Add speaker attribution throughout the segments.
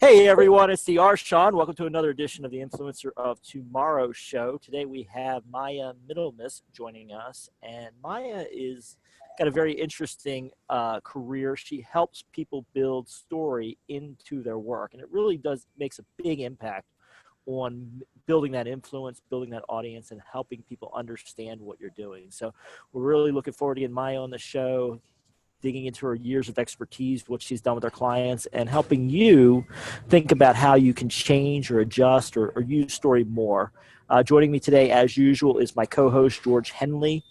Speaker 1: Hey everyone, it's the Shawn. Welcome to another edition of the Influencer of Tomorrow show. Today we have Maya Middlemiss joining us, and Maya is got a very interesting career. She helps people build story into their work, and it really makes a big impact on building that influence, building that audience, and helping people understand what you're doing. So we're really looking forward to getting Maya on the show, digging into her years of expertise, what she's done with her clients, and helping you think about how you can change or adjust or use story more. Joining me today, as usual, is my co-host, George Hendley.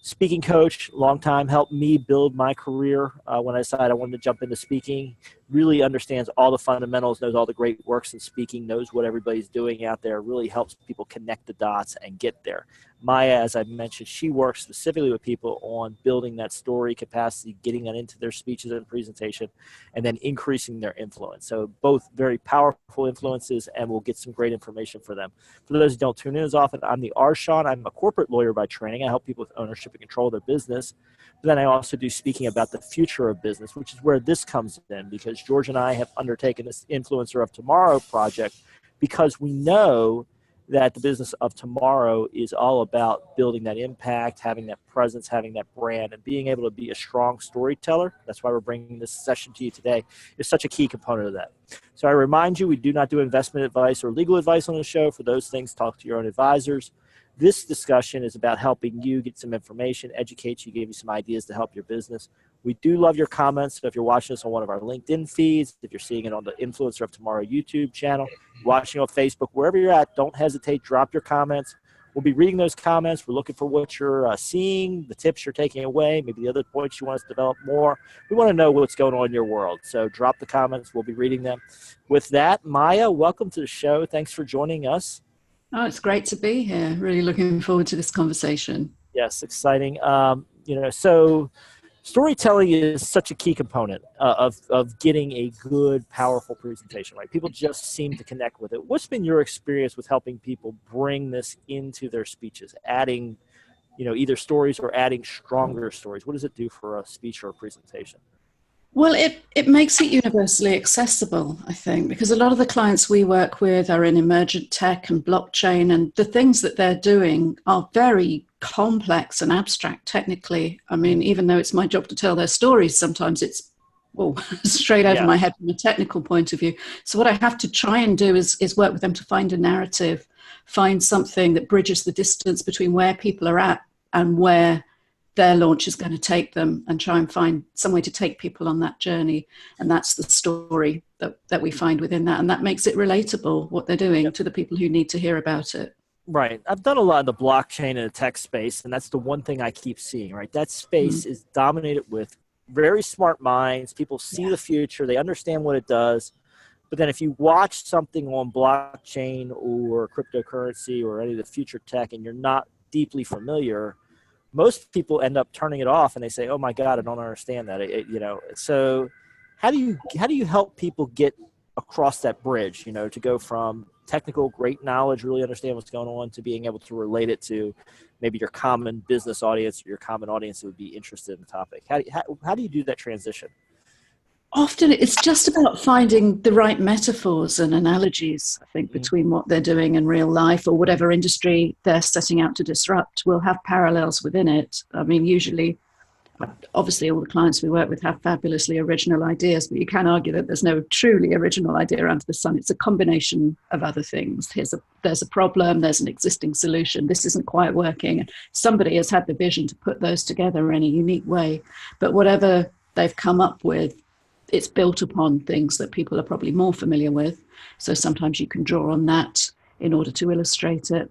Speaker 1: Speaking coach, long time, helped me build my career when I decided I wanted to jump into speaking. Really understands all the fundamentals, knows all the great works in speaking, knows what everybody's doing out there, really helps people connect the dots and get there. Maya, as I mentioned, she works specifically with people on building that story capacity, getting that into their speeches and presentation, and then increasing their influence. So both very powerful influences, and we'll get some great information for them. For those who don't tune in as often, I'm the Shawn. I'm a corporate lawyer by training. I help people with ownership and control of their business. But then I also do speaking about the future of business, which is where this comes in, because George and I have undertaken this Influencer of Tomorrow project because we know that the business of tomorrow is all about building that impact, having that presence, having that brand, and being able to be a strong storyteller. That's why we're bringing this session to you today. Is such a key component of that. So I remind you, we do not do investment advice or legal advice on the show. For those things, talk to your own advisors. This discussion is about helping you get some information, educate you, give you some ideas to help your business. We do love your comments. So if you're watching us on one of our LinkedIn feeds, if you're seeing it on the Influencer of Tomorrow YouTube channel, watching on Facebook, wherever you're at, don't hesitate. Drop your comments. We'll be reading those comments. We're looking for what you're seeing, the tips you're taking away, maybe the other points you want us to develop more. We want to know what's going on in your world. So drop the comments. We'll be reading them. With that, Maya, welcome to the show. Thanks for joining us.
Speaker 2: Oh, it's great to be here. Really looking forward to this conversation.
Speaker 1: Yes, exciting. So storytelling is such a key component of getting a good, powerful presentation, right? People just seem to connect with it. What's been your experience with helping people bring this into their speeches, adding, either stories or adding stronger stories? What does it do for a speech or a presentation?
Speaker 2: Well, it makes it universally accessible, I think, because a lot of the clients we work with are in emergent tech and blockchain, and the things that they're doing are very complex and abstract technically. I mean, even though it's my job to tell their stories, sometimes it's straight over my head from a technical point of view. So what I have to try and do is work with them to find a narrative, find something that bridges the distance between where people are at and where their launch is going to take them, and try and find some way to take people on that journey. And that's the story that we find within that. And that makes it relatable, what they're doing, to the people who need to hear about it.
Speaker 1: Right. I've done a lot in the blockchain and the tech space, and that's the one thing I keep seeing, right? That space is dominated with very smart minds. People see the future. They understand what it does. But then if you watch something on blockchain or cryptocurrency or any of the future tech and you're not deeply familiar, most people end up turning it off and they say, "Oh my God, I don't understand that." So how do you help people get across that bridge, to go from technical, great knowledge, really understand what's going on, to being able to relate it to maybe your common business audience or your common audience that would be interested in the topic? How do you do that transition?
Speaker 2: Often it's just about finding the right metaphors and analogies, I think, between what they're doing in real life, or whatever industry they're setting out to disrupt will have parallels within it. I mean, usually, obviously, all the clients we work with have fabulously original ideas, but you can argue that there's no truly original idea under the sun. It's a combination of other things. There's a problem, there's an existing solution, this isn't quite working, and somebody has had the vision to put those together in a unique way. But whatever they've come up with, it's built upon things that people are probably more familiar with. So sometimes you can draw on that in order to illustrate it.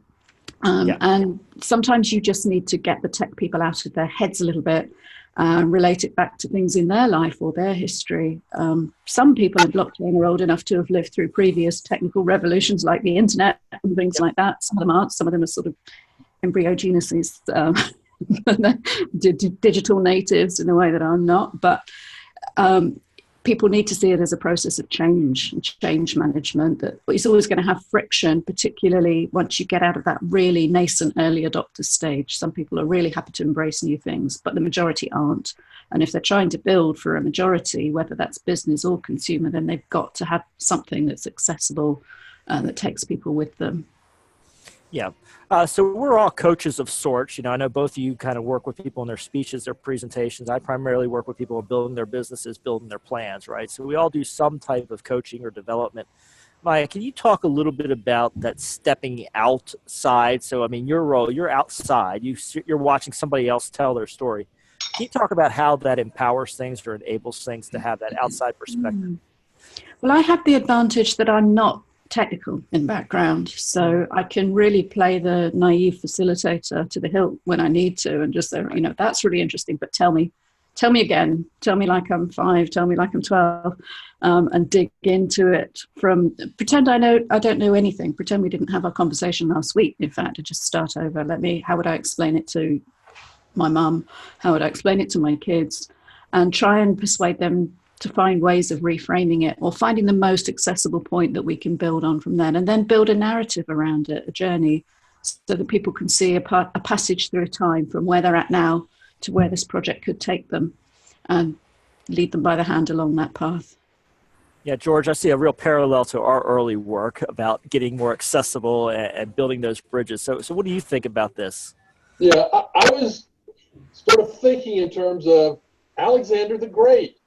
Speaker 2: And sometimes you just need to get the tech people out of their heads a little bit, relate it back to things in their life or their history. Some people in blockchain are old enough to have lived through previous technical revolutions like the internet and things like that. Some of them aren't. Some of them are sort of embryogenesis, digital natives in a way that I'm not. But people need to see it as a process of change management, that it's always going to have friction, particularly once you get out of that really nascent early adopter stage. Some people are really happy to embrace new things, but the majority aren't. And if they're trying to build for a majority, whether that's business or consumer, then they've got to have something that's accessible, that takes people with them.
Speaker 1: Yeah. So we're all coaches of sorts. I know both of you kind of work with people in their speeches, their presentations. I primarily work with people building their businesses, building their plans, right? So we all do some type of coaching or development. Maya, can you talk a little bit about that stepping outside? So, I mean, your role, you're outside, you're watching somebody else tell their story. Can you talk about how that empowers things or enables things to have that outside perspective?
Speaker 2: Well, I have the advantage that I'm not technical in background, so I can really play the naive facilitator to the hilt when I need to, and just say, that's really interesting, but tell me again, tell me like I'm 5, tell me like I'm 12, and dig into it from, pretend I don't know anything, pretend we didn't have our conversation last week. In fact, I just start over. How would I explain it to my mum? How would I explain it to my kids? And try and persuade them to find ways of reframing it, or finding the most accessible point that we can build on from then, and then build a narrative around it, a journey, so that people can see a passage through time from where they're at now to where this project could take them, and lead them by the hand along that path.
Speaker 1: Yeah, George, I see a real parallel to our early work about getting more accessible and building those bridges. So what do you think about this?
Speaker 3: Yeah, I was sort of thinking in terms of Alexander the Great.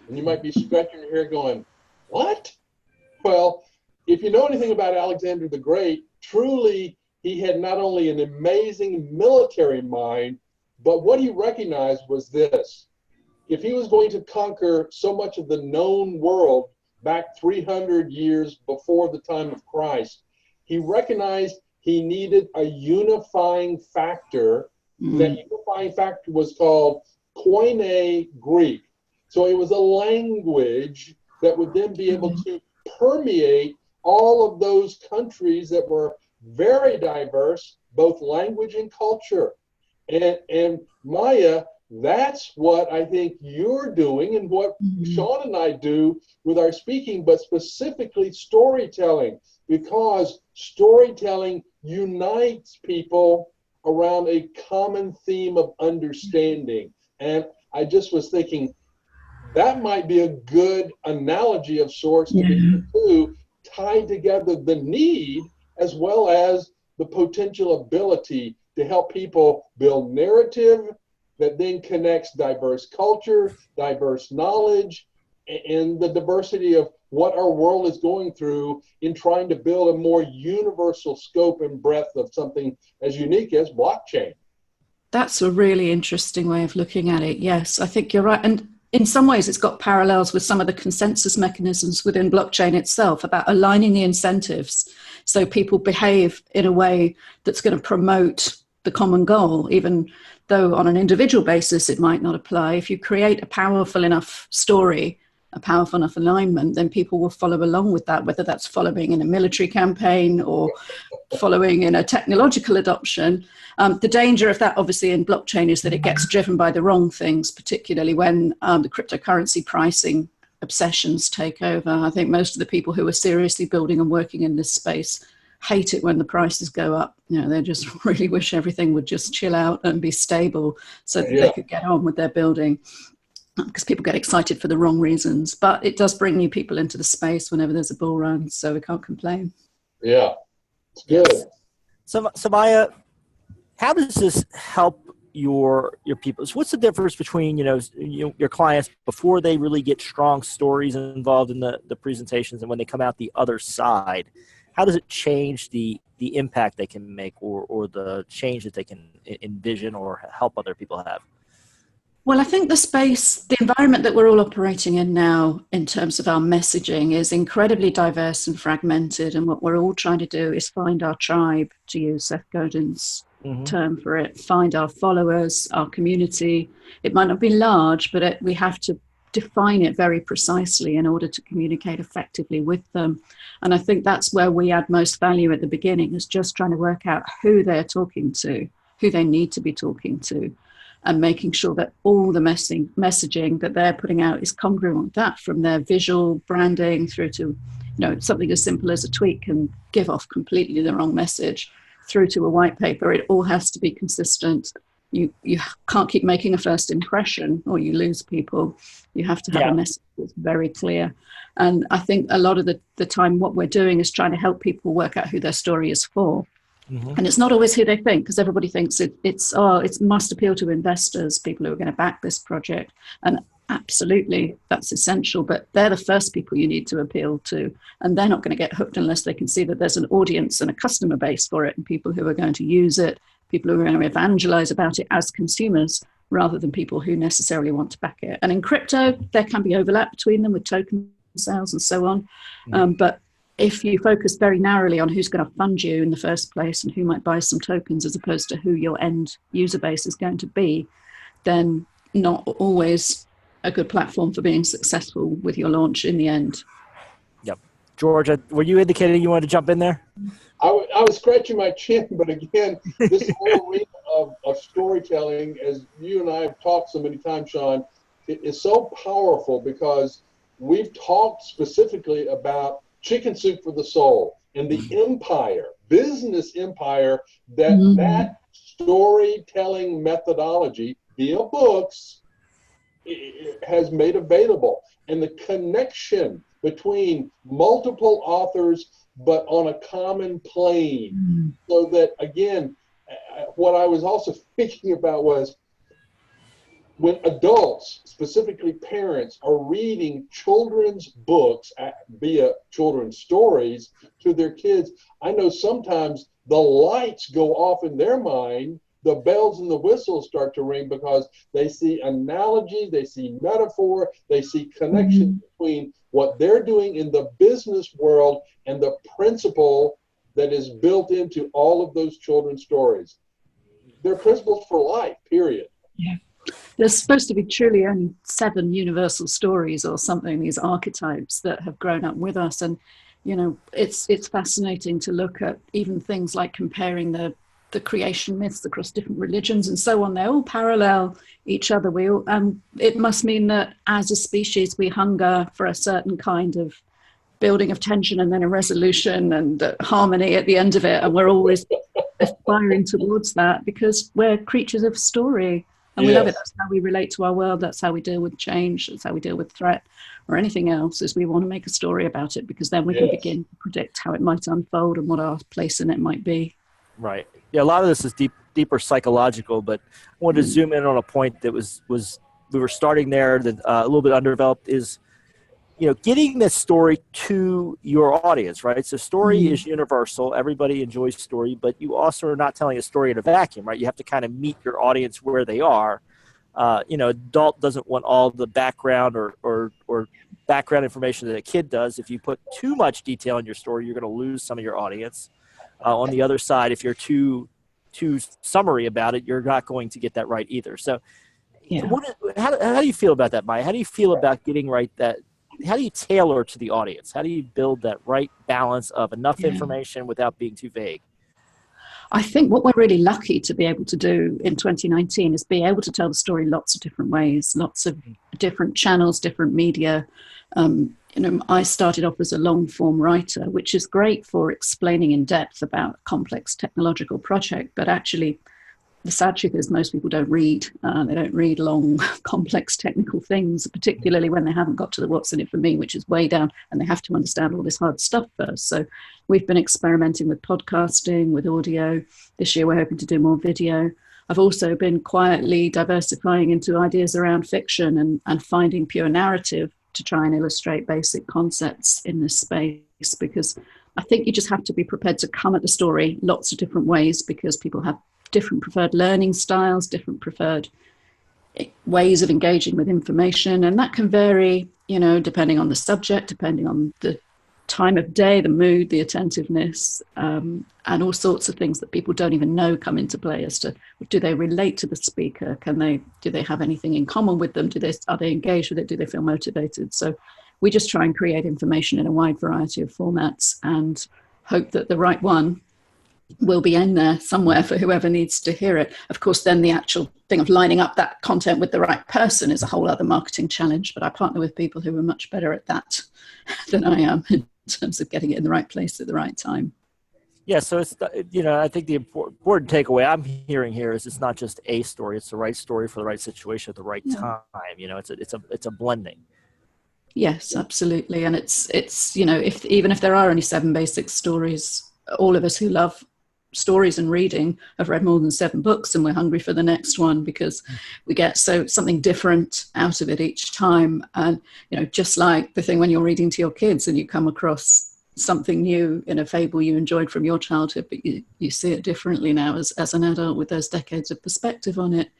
Speaker 3: And you might be scratching your hair going, what? Well, if you know anything about Alexander the Great, truly he had not only an amazing military mind, but what he recognized was this. If he was going to conquer so much of the known world back 300 years before the time of Christ, he recognized he needed a unifying factor. That unifying factor was called Koine Greek. So it was a language that would then be able to permeate all of those countries that were very diverse, both language and culture. And Maya, that's what I think you're doing, and what Shawn and I do with our speaking, but specifically storytelling, because storytelling unites people around a common theme of understanding. And I just was thinking, that might be a good analogy of sorts to tie together the need as well as the potential ability to help people build narrative that then connects diverse culture, diverse knowledge, and the diversity of what our world is going through in trying to build a more universal scope and breadth of something as unique as blockchain.
Speaker 2: That's a really interesting way of looking at it. Yes, I think you're right. And in some ways, it's got parallels with some of the consensus mechanisms within blockchain itself about aligning the incentives so people behave in a way that's going to promote the common goal, even though on an individual basis it might not apply. If you create a powerful enough story, a powerful enough alignment, then people will follow along with that, whether that's following in a military campaign or following in a technological adoption. The danger of that, obviously, in blockchain is that it gets driven by the wrong things, particularly when the cryptocurrency pricing obsessions take over. I think most of the people who are seriously building and working in this space hate it when the prices go up. They just really wish everything would just chill out and be stable so that they could get on with their building, because people get excited for the wrong reasons. But it does bring new people into the space whenever there's a bull run, so we can't complain.
Speaker 3: Yeah, it's good.
Speaker 1: So Maya, how does this help your people? So what's the difference between your clients before they really get strong stories involved in the presentations and when they come out the other side? How does it change the impact they can make or the change that they can envision or help other people have?
Speaker 2: Well, I think the environment that we're all operating in now in terms of our messaging is incredibly diverse and fragmented. And what we're all trying to do is find our tribe, to use Seth Godin's term for it, find our followers, our community. It might not be large, but we have to define it very precisely in order to communicate effectively with them. And I think that's where we add most value at the beginning, is just trying to work out who they're talking to, who they need to be talking to, and making sure that all the messaging that they're putting out is congruent with that, from their visual branding through to, something as simple as a tweet can give off completely the wrong message, through to a white paper. It all has to be consistent. You can't keep making a first impression or you lose people. You have to have a message that's very clear. And I think a lot of the time what we're doing is trying to help people work out who their story is for. Mm-hmm. And it's not always who they think, because everybody thinks it must appeal to investors, people who are going to back this project. And absolutely, that's essential. But they're the first people you need to appeal to. And they're not going to get hooked unless they can see that there's an audience and a customer base for it, and people who are going to use it, people who are going to evangelize about it as consumers, rather than people who necessarily want to back it. And in crypto, there can be overlap between them with token sales and so on. But if you focus very narrowly on who's going to fund you in the first place and who might buy some tokens, as opposed to who your end user base is going to be, then not always a good platform for being successful with your launch in the end.
Speaker 1: Yep. George, were you indicating you wanted to jump in there?
Speaker 3: I was scratching my chin, but again, this whole arena of storytelling, as you and I have talked so many times, Shawn, it is so powerful, because we've talked specifically about chicken soup for the soul and the empire, business empire, that storytelling methodology via books has made available, and the connection between multiple authors but on a common plane. So that, again, what I was also thinking about was, when adults, specifically parents, are reading children's books via children's stories to their kids, I know sometimes the lights go off in their mind, the bells and the whistles start to ring, because they see analogies, they see metaphor, they see connection between what they're doing in the business world and the principle that is built into all of those children's stories. They're principles for life, period.
Speaker 2: Yeah. There's supposed to be truly only 7 universal stories or something, these archetypes that have grown up with us. And, it's fascinating to look at even things like comparing the creation myths across different religions and so on. They all parallel each other. It must mean that as a species, we hunger for a certain kind of building of tension and then a resolution and harmony at the end of it. And we're always aspiring towards that, because we're creatures of story. And we love it. That's how we relate to our world. That's how we deal with change. That's how we deal with threat or anything else, is we want to make a story about it, because then we can begin to predict how it might unfold and what our place in it might be.
Speaker 1: Right. Yeah, a lot of this is deeper psychological, but I wanted to zoom in on a point that was we were starting there, that a little bit underdeveloped, is getting this story to your audience, right? So story is universal. Everybody enjoys story, but you also are not telling a story in a vacuum, right? You have to kind of meet your audience where they are. Adult doesn't want all the background or background information that a kid does. If you put too much detail in your story, you're going to lose some of your audience. On the other side, if you're too summary about it, you're not going to get that right either. So how do you feel about that, Maya? How do you feel about getting right that? How do you tailor to the audience? How do you build that right balance of enough information without being too vague?
Speaker 2: I think what we're really lucky to be able to do in 2019 is be able to tell the story lots of different ways, lots of different channels, different media. I started off as a long form writer, which is great for explaining in depth about a complex technological project, but actually the sad truth is most people don't read. They don't read long, complex technical things, particularly when they haven't got to the what's in it for me, which is way down, and they have to understand all this hard stuff first. So we've been experimenting with podcasting, with audio. This year we're hoping to do more video. I've also been quietly diversifying into ideas around fiction and finding pure narrative to try and illustrate basic concepts in this space, because I think you just have to be prepared to come at the story lots of different ways, because people have different preferred learning styles, different preferred ways of engaging with information. And that can vary, depending on the subject, depending on the time of day, the mood, the attentiveness, and all sorts of things that people don't even know come into play as to, do they relate to the speaker? Do they have anything in common with them? Are they engaged with it? Do they feel motivated? So we just try and create information in a wide variety of formats and hope that the right one will be in there somewhere for whoever needs to hear it. Of course, then the actual thing of lining up that content with the right person is a whole other marketing challenge, but I partner with people who are much better at that than I am in terms of getting it in the right place at the right time.
Speaker 1: Yeah, so it's, I think the important takeaway I'm hearing here is it's not just a story; it's the right story for the right situation at the right time. It's a blending.
Speaker 2: Yes, absolutely, and it's even if there are only 7 basic stories, all of us who love stories and reading have read more than 7 books, and we're hungry for the next one because we get something different out of it each time. And just like the thing when you're reading to your kids and you come across something new in a fable you enjoyed from your childhood, but you see it differently now as an adult with those decades of perspective on it.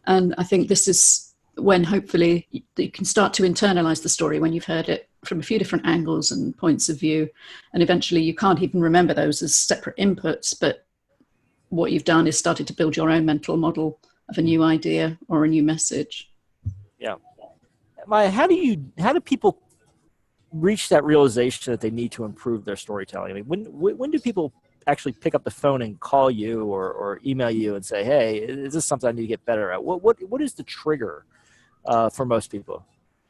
Speaker 2: And I think this is when hopefully you can start to internalize the story when you've heard it from a few different angles and points of view, and eventually you can't even remember those as separate inputs, but what you've done is started to build your own mental model of a new idea or a new message.
Speaker 1: Yeah. Maya, how do people reach that realization that they need to improve their storytelling? I mean, when do people actually pick up the phone and call you or email you and say, hey, is this something I need to get better at? What is the trigger for most people?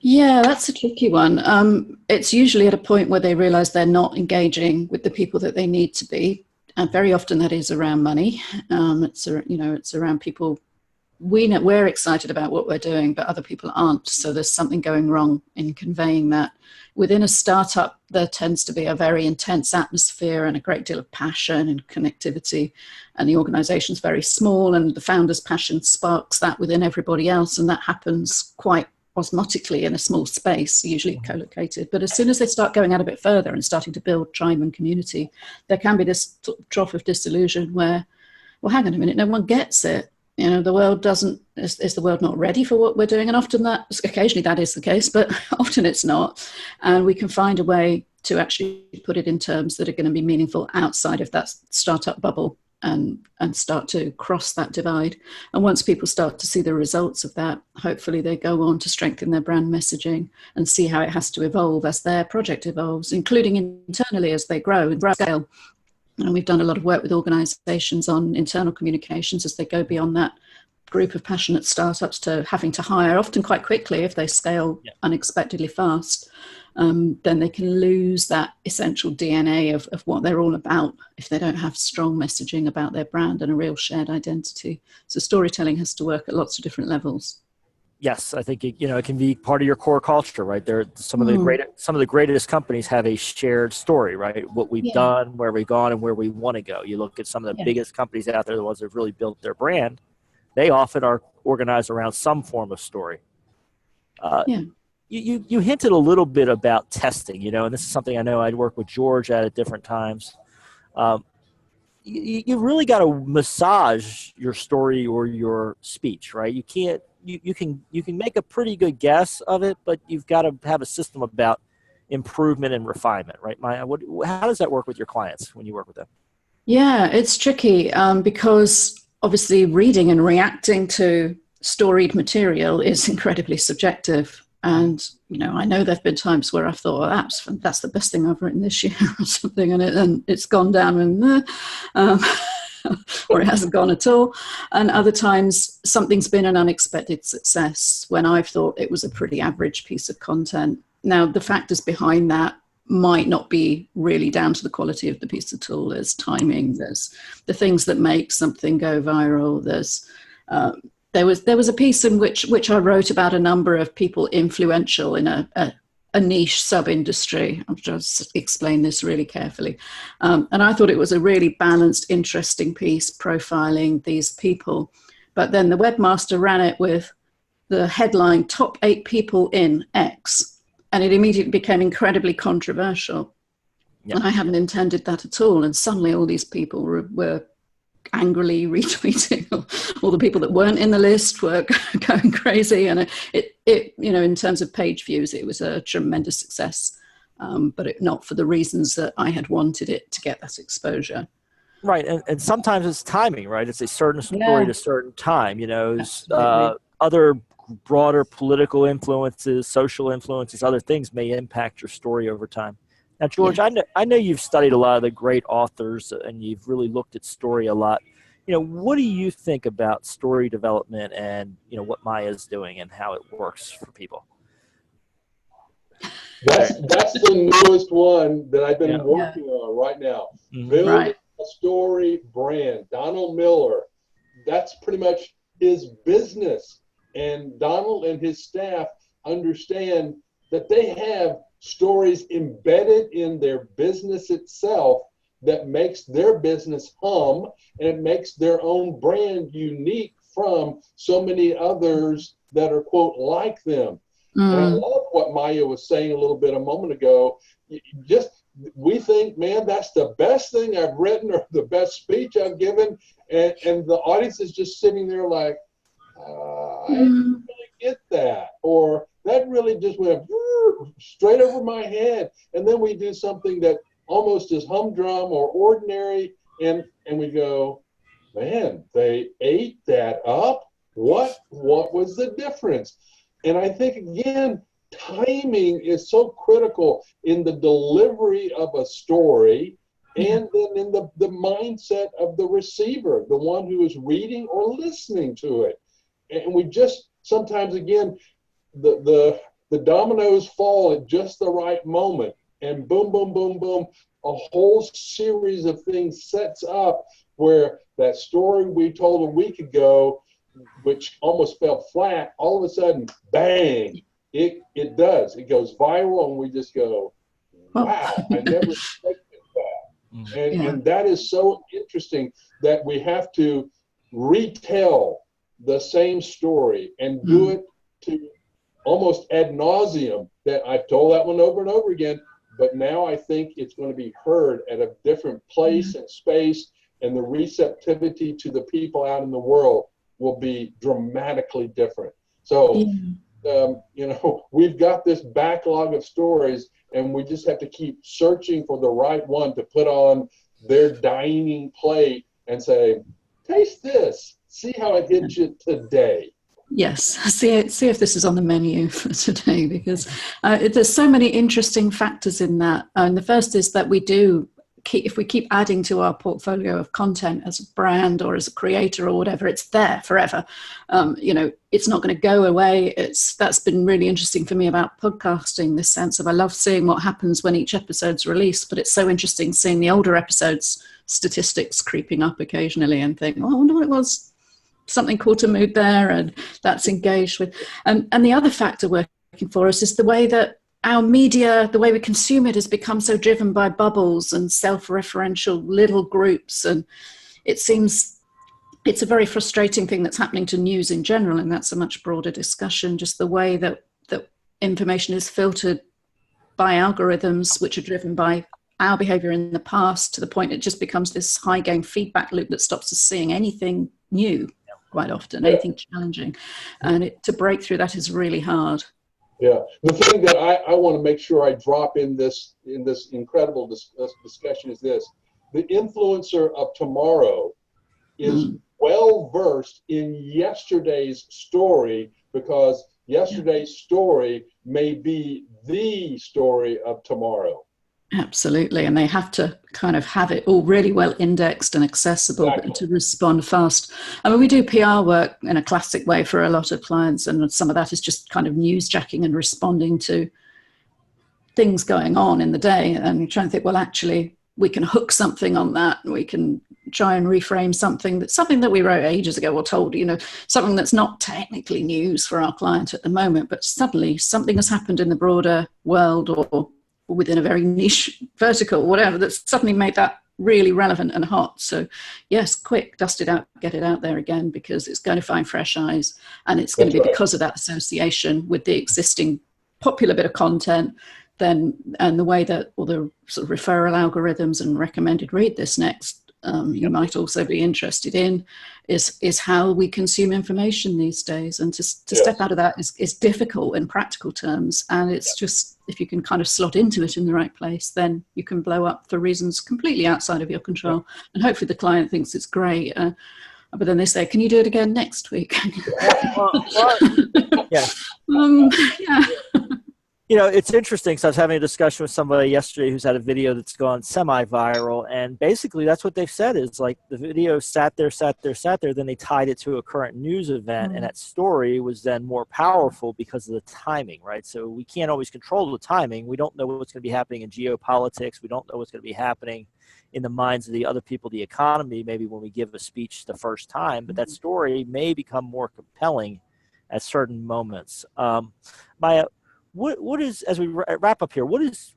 Speaker 2: Yeah, that's a tricky one. It's usually at a point where they realize they're not engaging with the people that they need to be. And very often that is around money. It's around people. We're excited about what we're doing, but other people aren't. So there's something going wrong in conveying that. Within a startup, there tends to be a very intense atmosphere and a great deal of passion and connectivity. And the organization's very small, and the founder's passion sparks that within everybody else. And that happens quite osmotically in a small space, usually co-located. But as soon as they start going out a bit further and starting to build tribe and community, there can be this trough of disillusion where, well, hang on a minute, no one gets it. The world is the world not ready for what we're doing? And occasionally that is the case, but often it's not. And we can find a way to actually put it in terms that are going to be meaningful outside of that startup bubble and start to cross that divide. And once people start to see the results of that, hopefully they go on to strengthen their brand messaging and see how it has to evolve as their project evolves, including internally as they grow and scale. And we've done a lot of work with organizations on internal communications as they go beyond that group of passionate startups to having to hire, often quite quickly if they scale unexpectedly fast. Then they can lose that essential DNA of what they're all about if they don't have strong messaging about their brand and a real shared identity. So storytelling has to work at lots of different levels.
Speaker 1: Yes, I think it can be part of your core culture, right? There, some of the greatest companies have a shared story, right? What we've done, where we've gone, and where we want to go. You look at some of the biggest companies out there, the ones that have really built their brand. They often are organized around some form of story. You hinted a little bit about testing, and this is something I know I'd work with George at different times. You really got to massage your story or your speech, right? You can't. You can make a pretty good guess of it, but you've got to have a system about improvement and refinement, right, Maya? How does that work with your clients when you work with them?
Speaker 2: Yeah, it's tricky because obviously reading and reacting to storied material is incredibly subjective. And, I know there have been times where I've thought, well, that's the best thing I've written this year or something, and it's gone down and or it hasn't gone at all. And other times something's been an unexpected success when I've thought it was a pretty average piece of content. Now, the factors behind that might not be really down to the quality of the piece at all. There's timing, there's the things that make something go viral. There was a piece in which I wrote about a number of people influential in a niche sub-industry. I'll just explain this really carefully. And I thought it was a really balanced, interesting piece profiling these people. But then the webmaster ran it with the headline, Top 8 People in X. And it immediately became incredibly controversial. Yep. And I hadn't intended that at all. And suddenly all these people were angrily retweeting. All the people that weren't in the list were going crazy. And it in terms of page views, it was a tremendous success, but not for the reasons that I had wanted it to get that exposure.
Speaker 1: Right. And sometimes it's timing, right? It's a certain story at a certain time, other broader political influences, social influences, other things may impact your story over time. Now, George, I know you've studied a lot of the great authors and you've really looked at story a lot. What do you think about story development and, what Maya's doing and how it works for people?
Speaker 3: That's the newest one that I've been working on right now.
Speaker 1: Mm-hmm.
Speaker 3: Build a story brand. Donald Miller, that's pretty much his business. And Donald and his staff understand that they have stories embedded in their business itself that makes their business hum, and it makes their own brand unique from so many others that are, quote, like them. And I love what Maya was saying a little bit a moment ago. We think, man, that's the best thing I've written or the best speech I've given. And the audience is just sitting there like, I didn't really get that. Or that really just went straight over my head. And then we do something that almost is humdrum or ordinary. And we go, man, they ate that up. What was the difference? And I think, again, timing is so critical in the delivery of a story and then in the mindset of the receiver, the one who is reading or listening to it. And we just sometimes, again, the dominoes fall at just the right moment. And boom, boom, boom, boom, a whole series of things sets up where that story we told a week ago, which almost fell flat, all of a sudden, bang, it does. It goes viral, and we just go, wow, I never expected that. And that is so interesting that we have to retell the same story and do it to almost ad nauseum, that I've told that one over and over again, but now I think it's going to be heard at a different place and space, and the receptivity to the people out in the world will be dramatically different. So, we've got this backlog of stories, and we just have to keep searching for the right one to put on their dining plate and say, taste this, see how it hits you today.
Speaker 2: Yes, see if this is on the menu for today, because there's so many interesting factors in that. And the first is that if we keep adding to our portfolio of content as a brand or as a creator or whatever, it's there forever. It's not going to go away. That's been really interesting for me about podcasting, this sense of I love seeing what happens when each episode's released, but it's so interesting seeing the older episodes statistics creeping up occasionally and think, oh, I wonder what it was. Something caught a mood there, and that's engaged with. And the other factor working for us is the way that our media, the way we consume it, has become so driven by bubbles and self-referential little groups. And it seems it's a very frustrating thing that's happening to news in general, and that's a much broader discussion, just the way that information is filtered by algorithms, which are driven by our behavior in the past, to the point it just becomes this high-gain feedback loop that stops us seeing anything new quite often, anything challenging. And to break through that is really hard.
Speaker 3: Yeah, the thing that I want to make sure I drop in this incredible discussion is this: the influencer of tomorrow is well versed in yesterday's story, because yesterday's story may be the story of tomorrow.
Speaker 2: Absolutely, and they have to kind of have it all really well indexed and accessible to respond fast. I mean, we do PR work in a classic way for a lot of clients, and some of that is just kind of newsjacking and responding to things going on in the day, and you're trying to think, well, actually, we can hook something on that. We can try and reframe something that we wrote ages ago or told, something that's not technically news for our client at the moment, but suddenly something has happened in the broader world or within a very niche vertical, whatever, that's suddenly made that really relevant and hot. So yes, quick, dust it out, get it out there again, because it's going to find fresh eyes, and it's going to be because of that association with the existing popular bit of content, and the way that all the sort of referral algorithms and recommended read this next, you might also be interested in, is how we consume information these days. And to step out of that is difficult in practical terms. And it's just, if you can kind of slot into it in the right place, then you can blow up for reasons completely outside of your control. And hopefully the client thinks it's great. But then they say, can you do it again next week?
Speaker 1: It's interesting. So I was having a discussion with somebody yesterday who's had a video that's gone semi-viral, and basically that's what they've said is like the video sat there, then they tied it to a current news event, and that story was then more powerful because of the timing, right? So we can't always control the timing. We don't know what's going to be happening in geopolitics. We don't know what's going to be happening in the minds of the other people, the economy, maybe when we give a speech the first time, but that story may become more compelling at certain moments. Maya, what is, as we wrap up here, what is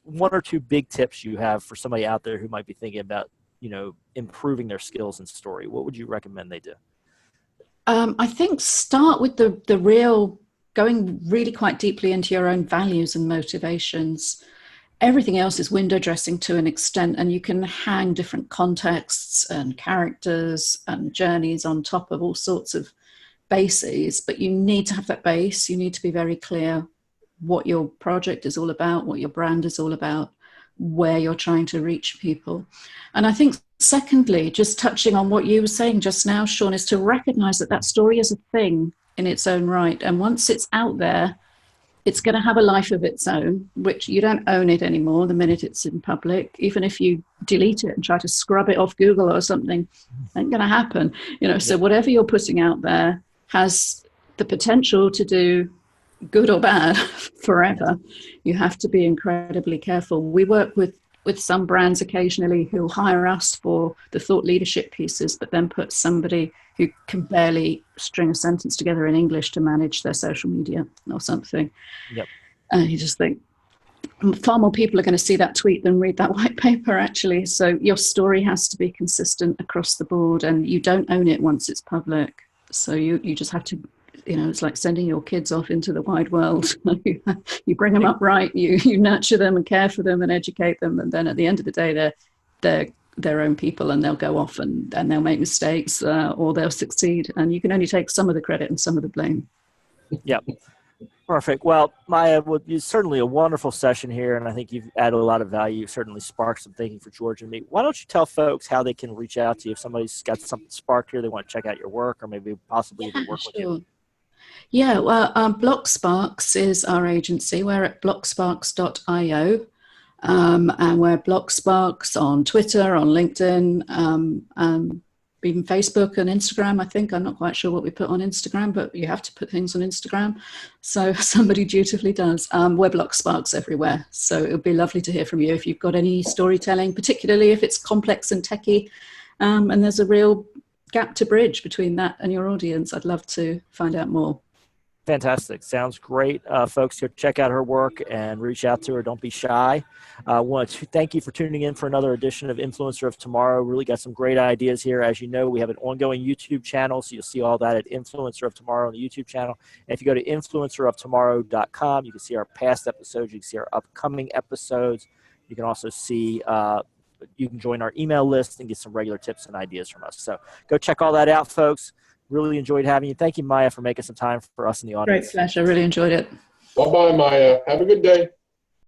Speaker 1: one or two big tips you have for somebody out there who might be thinking about, improving their skills in story? What would you recommend they do?
Speaker 2: I think start with the real, going really quite deeply into your own values and motivations. Everything else is window dressing to an extent, and you can hang different contexts and characters and journeys on top of all sorts of bases, but you need to have that base. You need to be very clear what your project is all about, what your brand is all about, where you're trying to reach people. And I think secondly, just touching on what you were saying just now, Shawn, is to recognize that story is a thing in its own right. And once it's out there, it's going to have a life of its own, which you don't own it anymore the minute it's in public. Even if you delete it and try to scrub it off Google or something, ain't going to happen. So whatever you're putting out there has the potential to do good or bad forever. You have to be incredibly careful. We work with some brands occasionally who hire us for the thought leadership pieces, but then put somebody who can barely string a sentence together in English to manage their social media or something.
Speaker 1: Yep.
Speaker 2: And you just think far more people are going to see that tweet than read that white paper, actually. So your story has to be consistent across the board, and you don't own it once it's public. So you just have to, it's like sending your kids off into the wide world. You bring them up right, you nurture them and care for them and educate them, and then at the end of the day, they're their own people, and they'll go off and they'll make mistakes or they'll succeed, and you can only take some of the credit and some of the blame.
Speaker 1: Yep. Perfect. Well, Maya, it's certainly a wonderful session here, and I think you've added a lot of value. You've certainly sparked some thinking for George and me. Why don't you tell folks how they can reach out to you if somebody's got something sparked here, they want to check out your work, or maybe possibly even work with you?
Speaker 2: Yeah, well, BlockSparks is our agency. We're at blocksparks.io, and we're BlockSparks on Twitter, on LinkedIn, even Facebook and Instagram, I think. I'm not quite sure what we put on Instagram, but you have to put things on Instagram. So somebody dutifully does. We're BlockSparks everywhere. So it would be lovely to hear from you if you've got any storytelling, particularly if it's complex and techie, and there's a real gap to bridge between that and your audience. I'd love to find out more.
Speaker 1: Fantastic. Sounds great. Folks, go check out her work and reach out to her. Don't be shy. I want to thank you for tuning in for another edition of Influencer of Tomorrow. Really got some great ideas here. As you know, we have an ongoing YouTube channel, so you'll see all that at Influencer of Tomorrow on the YouTube channel. And if you go to influenceroftomorrow.com, you can see our past episodes. You can see our upcoming episodes. You can also see you can join our email list and get some regular tips and ideas from us. So go check all that out, folks. Really enjoyed having you. Thank you, Maya, for making some time for us in the audience.
Speaker 2: Great pleasure. Really enjoyed it.
Speaker 3: Bye-bye, Maya. Have a good day.